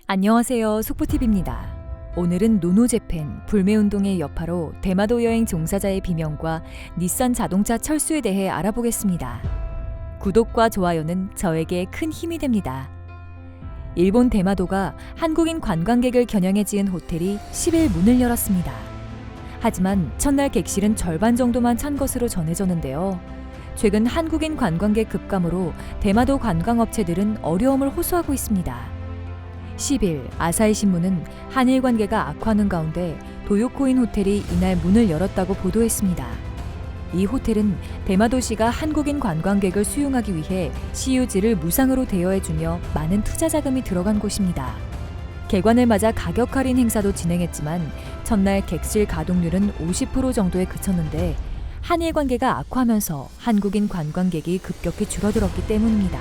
안녕하세요. 속보TV입니다. 오늘은 노노재팬 불매운동의 여파로 대마도 여행 종사자의 비명과 닛산 자동차 철수에 대해 알아보겠습니다. 구독과 좋아요는 저에게 큰 힘이 됩니다. 일본 대마도가 한국인 관광객을 겨냥해 지은 호텔이 10일 문을 열었습니다. 하지만 첫날 객실은 절반 정도만 찬 것으로 전해졌는데요. 최근 한국인 관광객 급감으로 대마도 관광업체들은 어려움을 호소하고 있습니다. 10일 아사히 신문은 한일 관계가 악화하는 가운데 도요코인 호텔이 이날 문을 열었다고 보도했습니다. 이 호텔은 대마도시가 한국인 관광객을 수용하기 위해 CUG를 무상으로 대여해주며 많은 투자 자금이 들어간 곳입니다. 개관을 맞아 가격 할인 행사도 진행했지만 첫날 객실 가동률은 50% 정도에 그쳤는데 한일 관계가 악화하면서 한국인 관광객이 급격히 줄어들었기 때문입니다.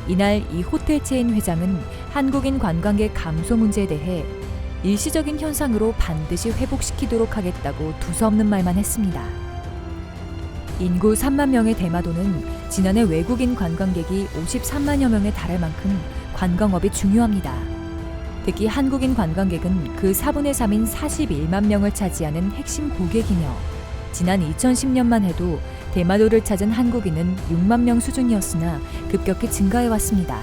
이날 이 호텔 체인 회장은 한국인 관광객 감소 문제에 대해 일시적인 현상으로 반드시 회복시키도록 하겠다고 두서없는 말만 했습니다. 인구 3만 명의 대마도는 지난해 외국인 관광객이 53만여 명에 달할 만큼 관광업이 중요합니다. 특히 한국인 관광객은 그 4분의 3인 41만 명을 차지하는 핵심 고객이며 지난 2010년만 해도 대마도를 찾은 한국인은 6만 명 수준이었으나 급격히 증가해왔습니다.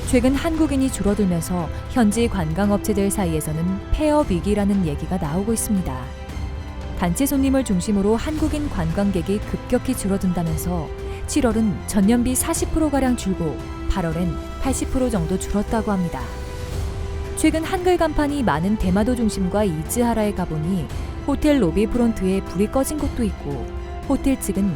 최근 한국인이 줄어들면서 현지 관광업체들 사이에서는 폐업 위기라는 얘기가 나오고 있습니다. 단체 손님을 중심으로 한국인 관광객이 급격히 줄어든다면서 7월은 전년비 40%가량 줄고 8월엔 80% 정도 줄었다고 합니다. 최근 한글 간판이 많은 대마도 중심과 이즈하라에 가보니 호텔 로비 프론트에 불이 꺼진 곳도 있고 호텔 측은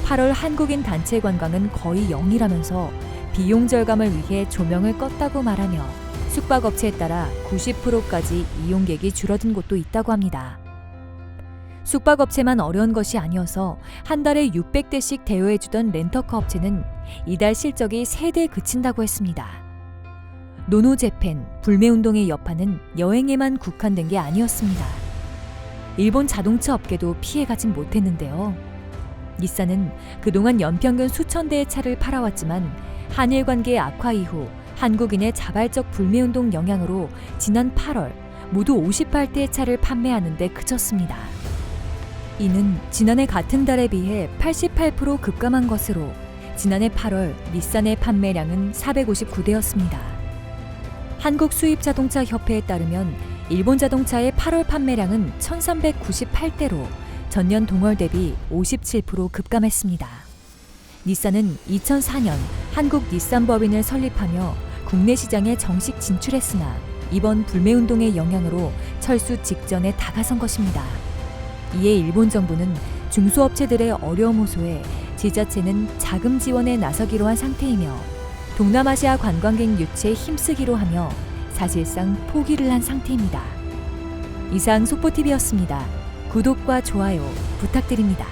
8월 한국인 단체 관광은 거의 0이라면서 비용 절감을 위해 조명을 껐다고 말하며 숙박업체에 따라 90%까지 이용객이 줄어든 곳도 있다고 합니다. 숙박업체만 어려운 것이 아니어서 한 달에 600대씩 대여해주던 렌터카 업체는 이달 실적이 3대에 그친다고 했습니다. 노노재팬 불매운동의 여파는 여행에만 국한된 게 아니었습니다. 일본 자동차 업계도 피해가진 못했는데요. 닛산은 그동안 연평균 수천 대의 차를 팔아왔지만 한일 관계 악화 이후 한국인의 자발적 불매운동 영향으로 지난 8월 모두 58대의 차를 판매하는 데 그쳤습니다. 이는 지난해 같은 달에 비해 88% 급감한 것으로 지난해 8월 닛산의 판매량은 459대였습니다. 한국수입자동차협회에 따르면 일본 자동차의 8월 판매량은 1398대로 전년 동월 대비 57% 급감했습니다. 닛산은 2004년 한국 닛산 법인을 설립하며 국내 시장에 정식 진출했으나 이번 불매운동의 영향으로 철수 직전에 다가선 것입니다. 이에 일본 정부는 중소업체들의 어려움 호소에 지자체는 자금 지원에 나서기로 한 상태이며 동남아시아 관광객 유치에 힘쓰기로 하며 사실상 포기를 한 상태입니다. 이상 속보TV였습니다. 구독과 좋아요 부탁드립니다.